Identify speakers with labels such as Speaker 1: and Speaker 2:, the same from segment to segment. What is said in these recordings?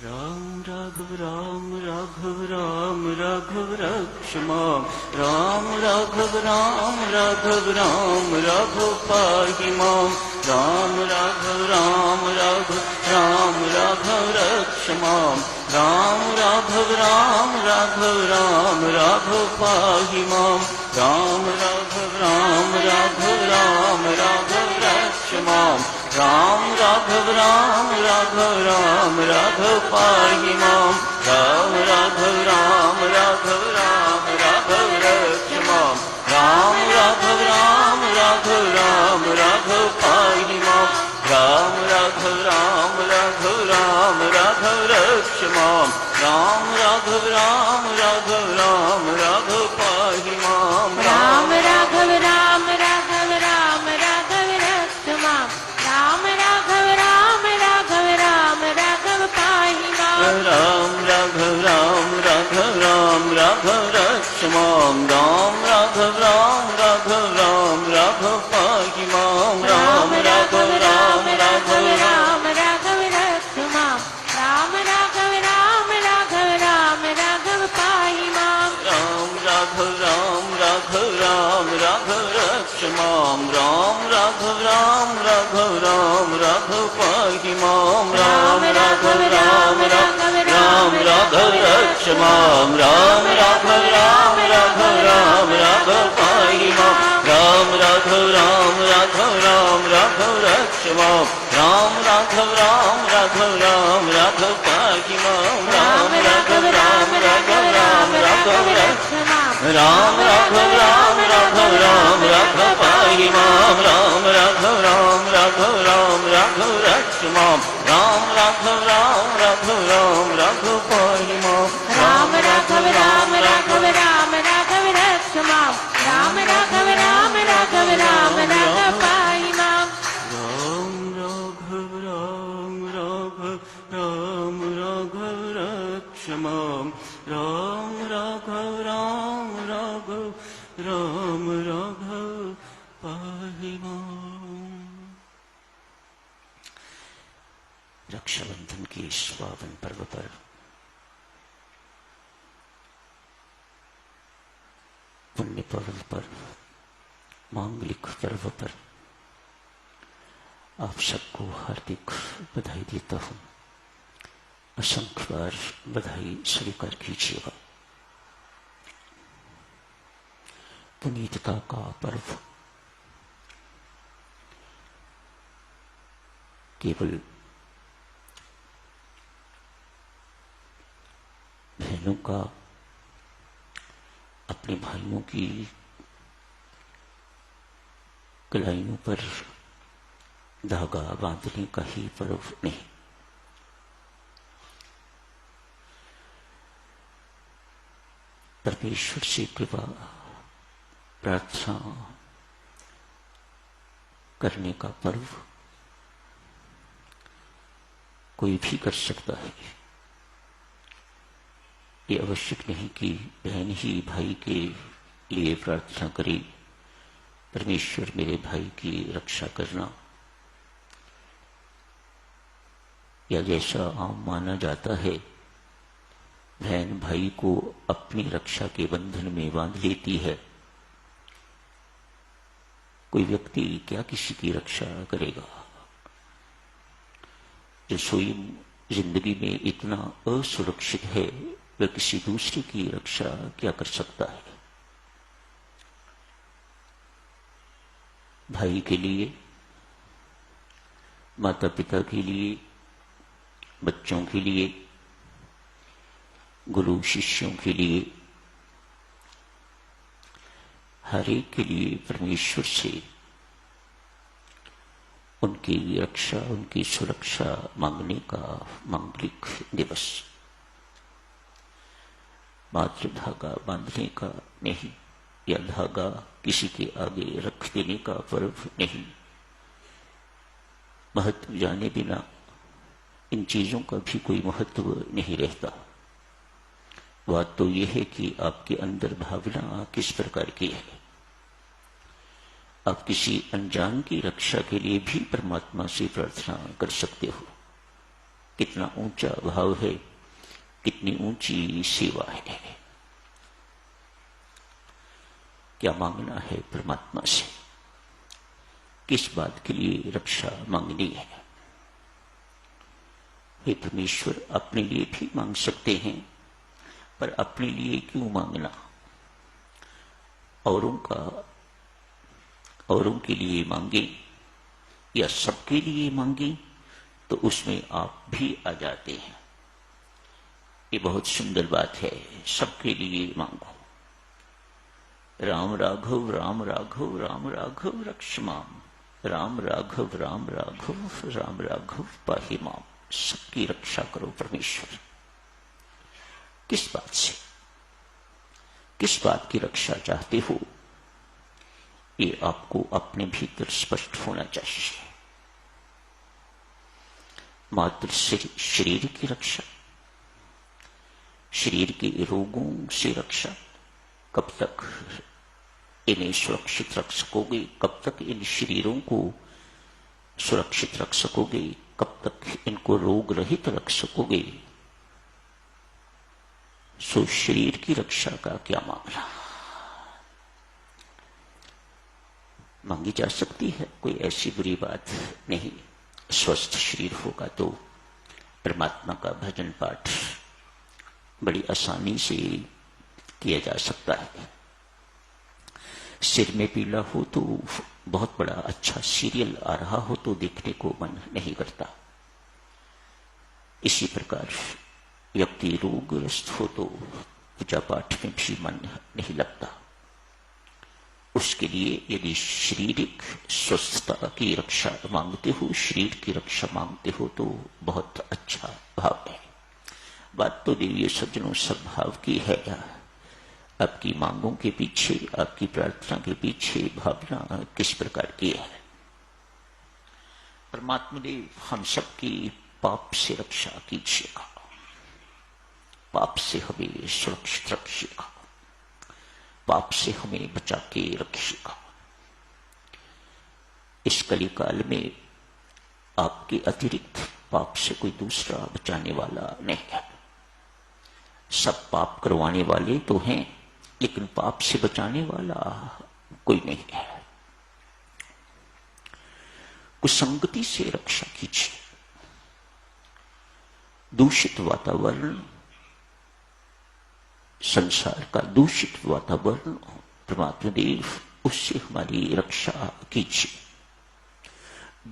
Speaker 1: राम राघव राम राघव रक्ष माम। राम राघव राघव पाहि माम। राम राघव राघव रक्ष माम। राम राघव राघव पाहि माम। राम राघव राघव रक्ष माम। राम राघव राघव पाहि माम। राम राघव राघव रक्ष माम। राम राघव राघव पाहि माम। राम राघव राघव रक्ष माम। राम राघव राघव पाहि माम।
Speaker 2: राम राघव रक्ष माम। राम राघव राघव पाहि माम।
Speaker 1: राम राघव राघव रक्ष माम। राम राघव राघव पाहि माम।
Speaker 2: राम राघव राघव रक्ष माम। राम राघव राघव पाहि माम।
Speaker 1: राम राघव राघव रक्ष माम। राम राघव राघव पाहि माम। राम राघव राघव रक्ष माम। राम राघव राघव पाहि माम। राम राघव राघव रक्ष माम। राम राघव राघव पाहि माम। राम राघव राघव रक्ष माम। राम राघव राघव पाहि माम। राम राघव राघव रक्ष माम। राम राघव राघव पाहि माम।
Speaker 2: राम राघव राघव रक्ष माम। राम राघव राघव पाहि माम।
Speaker 1: राम राघव राघव रक्ष माम। राम राघव राघव पाहि माम। रक्षाबंधन के इस पावन पर्व पर पुण्य पर्व पर, मांगलिक पर्व पर आप सबको हार्दिक बधाई देता हूं। असंख्य बार बधाई स्वीकार कीजिएगा। पुनीतता का पर्व केवल बहनों का अपने भाइयों की कलाइयों पर धागा बांधने का ही पर्व नहीं, परमेश्वर से कृपा प्रार्थना करने का पर्व कोई भी कर सकता है। ये आवश्यक नहीं कि बहन ही भाई के लिए प्रार्थना करे, परमेश्वर मेरे भाई की रक्षा करना, या जैसा आम माना जाता है बहन भाई को अपनी रक्षा के बंधन में बांध लेती है। कोई व्यक्ति क्या किसी की रक्षा करेगा? जो स्वयं जिंदगी में इतना असुरक्षित है वह किसी दूसरे की रक्षा क्या कर सकता है? भाई के लिए, माता पिता के लिए, बच्चों के लिए, गुरु शिष्यों के लिए, हर एक के लिए परमेश्वर से उनकी रक्षा, उनकी सुरक्षा मांगने का मांगलिक दिवस, मात्र धागा बांधने का नहीं, या धागा किसी के आगे रख देने का पर्व नहीं। महत्व जाने बिना इन चीजों का भी कोई महत्व नहीं रहता। बात तो यह है कि आपके अंदर भावना किस प्रकार की है। आप किसी अनजान की रक्षा के लिए भी परमात्मा से प्रार्थना कर सकते हो, कितना ऊंचा भाव है, कितनी ऊंची सेवा है। क्या मांगना है परमात्मा से, किस बात के लिए रक्षा मांगनी है। हे परमेश्वर, अपने लिए भी मांग सकते हैं, पर अपने लिए क्यों मांगना। औरों के लिए मांगे या सबके लिए मांगे तो उसमें आप भी आ जाते हैं। ये बहुत सुंदर बात है, सबके लिए मांगो। राम राघव राम राघव राम राघव रक्ष माम, राम राघव राम राघव राम राघव पाहि माम। सबकी रक्षा करो परमेश्वर। किस बात से, किस बात की रक्षा चाहते हो, ये आपको अपने भीतर स्पष्ट होना चाहिए। मात्र शरीर की रक्षा, शरीर के रोगों से रक्षा, कब तक इन्हें सुरक्षित रख सकोगे, कब तक इन शरीरों को सुरक्षित रख सकोगे, कब तक इनको रोग रहित रख सकोगे। सो शरीर की रक्षा का क्या मामला, मांगी जा सकती है, कोई ऐसी बुरी बात नहीं। स्वस्थ शरीर होगा तो परमात्मा का भजन पाठ बड़ी आसानी से किया जा सकता है। सिर में पीड़ा हो तो बहुत बड़ा अच्छा सीरियल आ रहा हो तो देखने को मन नहीं करता। इसी प्रकार व्यक्ति रोगग्रस्त हो तो पूजा पाठ में भी मन नहीं लगता। उसके लिए यदि शारीरिक स्वस्थता की रक्षा मांगते हो, शरीर की रक्षा मांगते हो तो बहुत अच्छा भाव है। बात तो देवी सज्जनों सद्भाव की है। आपकी मांगों के पीछे, आपकी प्रार्थना के पीछे भावना किस प्रकार की है। परमात्मा देव हम सबकी पाप से रक्षा कीजिएगा, पाप से हमें सुरक्षित रखिएगा, पाप से हमें बचा के रखिएगा। इस कली काल में आपके अतिरिक्त पाप से कोई दूसरा बचाने वाला नहीं है। सब पाप करवाने वाले तो हैं, लेकिन पाप से बचाने वाला कोई नहीं है। कुसंगति से रक्षा कीजिए। दूषित वातावरण, संसार का दूषित वातावरण, परमात्मा देव उससे हमारी रक्षा कीजिए।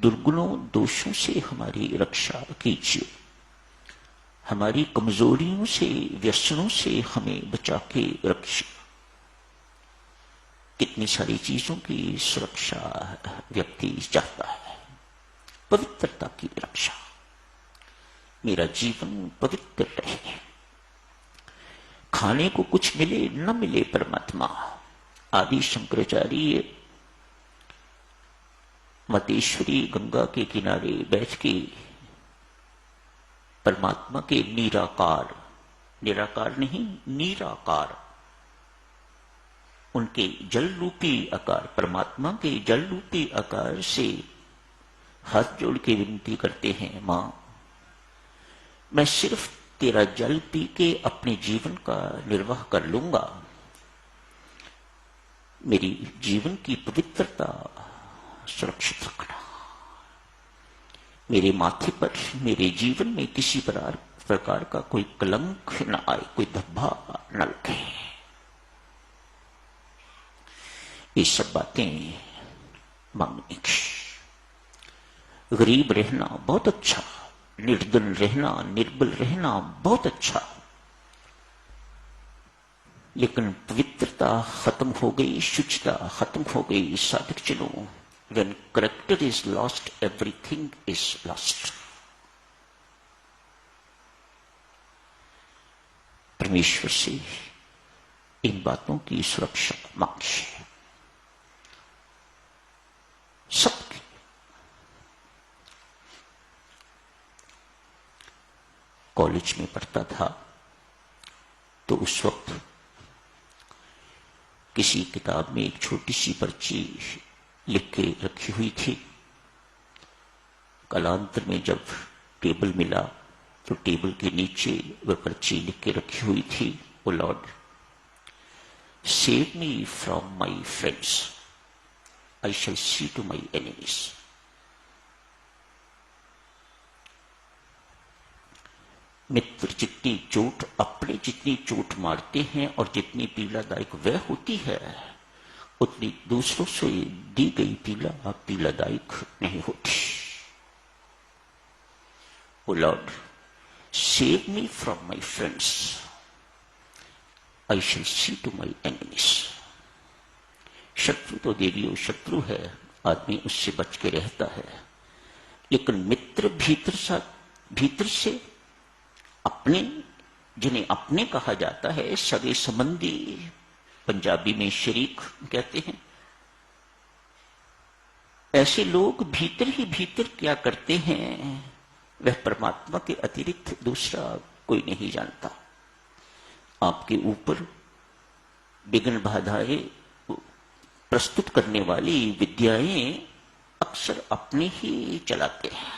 Speaker 1: दुर्गुणों दोषों से हमारी रक्षा कीजिए। हमारी कमजोरियों से, व्यसनों से हमें बचा के रखिए। कितनी सारी चीजों की सुरक्षा व्यक्ति चाहता है। पवित्रता की रक्षा, मेरा जीवन पवित्र रहे। खाने को कुछ मिले न मिले, परमात्मा आदि शंकराचार्य मतेश्वरी गंगा के किनारे बैठ के परमात्मा के निराकार, निराकार नहीं निराकार, उनके जल रूपी आकार, परमात्मा के जल रूपी आकार से हाथ जोड़ के विनती करते हैं, मां मैं सिर्फ तेरा जल पी के अपने जीवन का निर्वाह कर लूंगा। मेरी जीवन की पवित्रता सुरक्षित रखना। मेरे माथे पर, मेरे जीवन में किसी प्रकार का कोई कलंक न आए, कोई धब्बा न लगे। ये सब बातें मांगने की। गरीब रहना बहुत अच्छा, निर्धन रहना, निर्बल रहना बहुत अच्छा, लेकिन पवित्रता खत्म हो गई, शुचिता खत्म हो गई। साधक जनों, when character is lost, everything is lost. परमेश्वर से इन बातों की सुरक्षा मांगिए। सबकी कॉलेज में पढ़ता था तो उस वक्त किसी किताब में एक छोटी सी पर्ची लिख के रखी हुई थी। कालांतर में जब टेबल मिला तो टेबल के नीचे वह पर्ची लिख के रखी हुई थी, O lord, save me from my friends, I shall see to my enemies. मित्र जितनी चोट अपने जितनी चोट मारते हैं और जितनी पीड़ादायक वह होती है, उतनी दूसरों से दी गई पीड़ा पीड़ादायक नहीं होती। O lord, save me from my friends, I shall see to my enemies. शत्रु तो देवियों शत्रु है, आदमी उससे बच के रहता है, लेकिन मित्र भीतर से अपने, जिन्हें अपने कहा जाता है, सगे संबंधी, पंजाबी में शरीक कहते हैं, ऐसे लोग भीतर ही भीतर क्या करते हैं वह परमात्मा के अतिरिक्त दूसरा कोई नहीं जानता। आपके ऊपर विघ्न बाधाएं प्रस्तुत करने वाली विद्याएं अक्सर अपने ही चलाते हैं।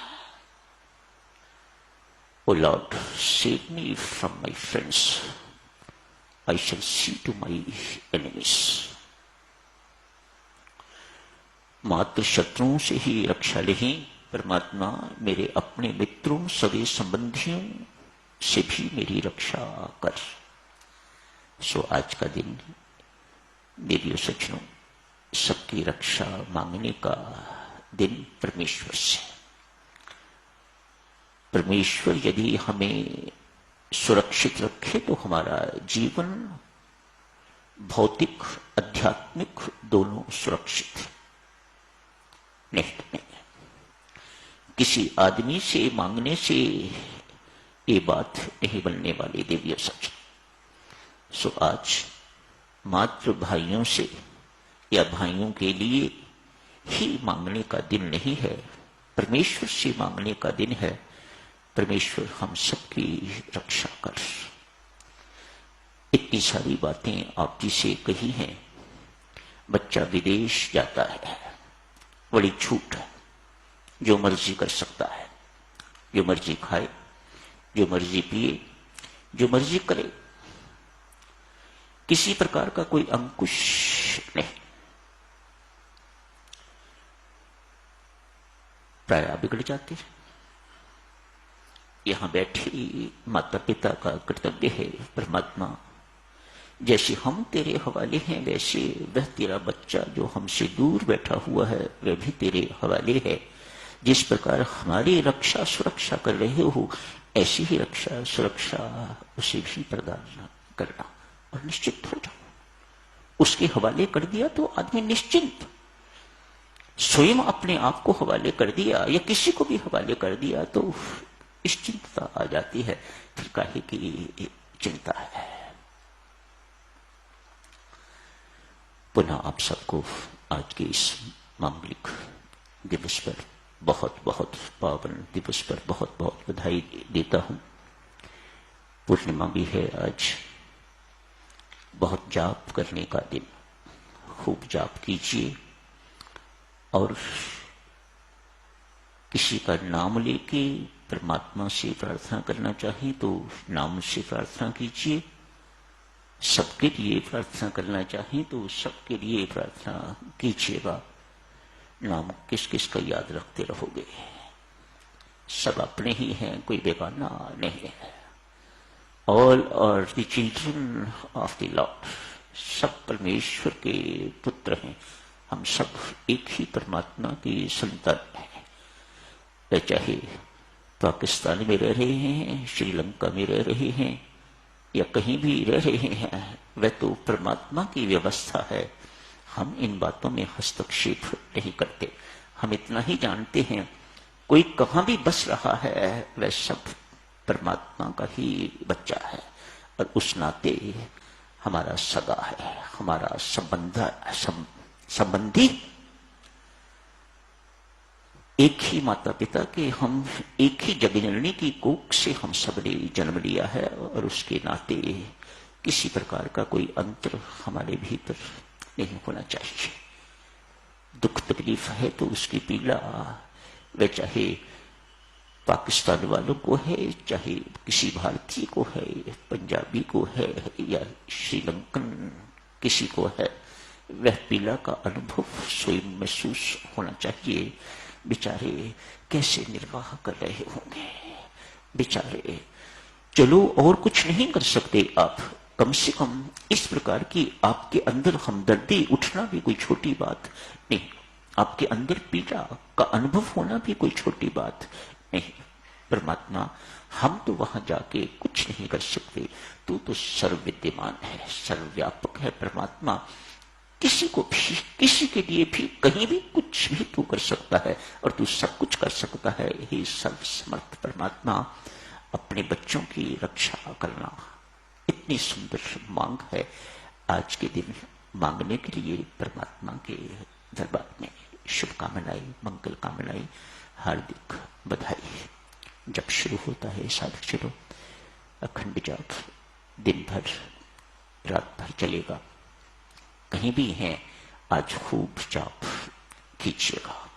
Speaker 1: O lord, save me from my friends, I shall see to my enemies. मात्र शत्रुओं से ही रक्षा नहीं, परमात्मा मेरे अपने मित्रों सगे संबंधियों से भी मेरी रक्षा कर। सो आज का दिन मेरी सज्जनों सबकी रक्षा मांगने का दिन परमेश्वर से। परमेश्वर यदि हमें सुरक्षित रखे तो हमारा जीवन भौतिक आध्यात्मिक दोनों सुरक्षित नहीं। किसी आदमी से मांगने से ये बात नहीं बनने वाली देवियों सच। सो आज मात्र भाइयों से या भाइयों के लिए ही मांगने का दिन नहीं है, परमेश्वर से मांगने का दिन है। परमेश्वर हम सबकी रक्षा कर। इतनी सारी बातें आप जी से कही हैं। बच्चा विदेश जाता है, बड़ी छूट है, जो मर्जी कर सकता है, जो मर्जी खाए, जो मर्जी पिए, जो मर्जी करे, किसी प्रकार का कोई अंकुश नहीं। प्राय बिगड़ जाते हैं। यहां बैठे माता पिता का कर्तव्य है, परमात्मा जैसे हम तेरे हवाले हैं वैसे वह तेरा बच्चा जो हमसे दूर बैठा हुआ है वह भी तेरे हवाले है। जिस प्रकार हमारी रक्षा सुरक्षा कर रहे हो, ऐसी ही रक्षा सुरक्षा उसे भी प्रदान करना और निश्चित हो जाओ। उसके हवाले कर दिया तो आदमी निश्चिंत, स्वयं अपने आप को हवाले कर दिया या किसी को भी हवाले कर दिया तो निश्चिंतता आ जाती है। फिर काहे की चिंता है। पुनः आप सबको आज के इस मांगलिक दिवस पर बहुत बहुत पावन दिवस पर बहुत बहुत बधाई देता हूं। पूर्णिमा भी है आज, बहुत जाप करने का दिन। खूब जाप कीजिए और किसी का नाम लेके परमात्मा से प्रार्थना करना चाहिए तो नाम से प्रार्थना कीजिए। सबके लिए प्रार्थना करना चाहिए तो सबके लिए प्रार्थना कीजिएगा। नाम किस किस का याद रखते रहोगे? सब अपने ही हैं, कोई बेगाना नहीं है। All are the children of the Lord, सब परमेश्वर के पुत्र हैं। हम सब एक ही परमात्मा की संतान हैं। वे चाहे पाकिस्तान में रह रहे हैं, श्रीलंका में रह रहे हैं या कहीं भी रह रहे हैं, वह तो परमात्मा की व्यवस्था है। हम इन बातों में हस्तक्षेप नहीं करते। हम इतना ही जानते हैं कोई कहां भी बस रहा है वह सब परमात्मा का ही बच्चा है और उस नाते हमारा सगा है, हमारा संबंधी एक ही माता पिता के, हम एक ही जगजननी की कोख से हम सब ने जन्म लिया है और उसके नाते किसी प्रकार का कोई अंतर हमारे भीतर नहीं होना चाहिए। दुख तकलीफ है तो उसकी पीड़ा वह चाहे पाकिस्तान वालों को है, चाहे किसी भारतीय को है, पंजाबी को है या श्रीलंकन किसी को है, वह पीड़ा का अनुभव स्वयं महसूस होना चाहिए। बेचारे कैसे निर्वाह कर रहे होंगे, बेचारे। चलो और कुछ नहीं कर सकते आप, कम से कम इस प्रकार की आपके अंदर हमदर्दी उठना भी कोई छोटी बात नहीं, आपके अंदर पीड़ा का अनुभव होना भी कोई छोटी बात नहीं। परमात्मा, हम तो वहां जाके कुछ नहीं कर सकते, तू तो सर्वविद्यमान है, सर्वव्यापक है। परमात्मा, किसी को भी, किसी के लिए भी, कहीं भी कुछ भी तू कर सकता है और तू सब कुछ कर सकता है। हे सर्वसमर्थ परमात्मा, अपने बच्चों की रक्षा करना, इतनी सुंदर मांग है आज के दिन। मांगने के लिए परमात्मा के दरबार में शुभकामनाएं, मंगल कामनाएं, हार्दिक बधाई। जब शुरू होता है साधक चलो, अखंड जाप दिन भर रात भर चलेगा। कहीं भी हैं आज खूब जाप कीजिएगा।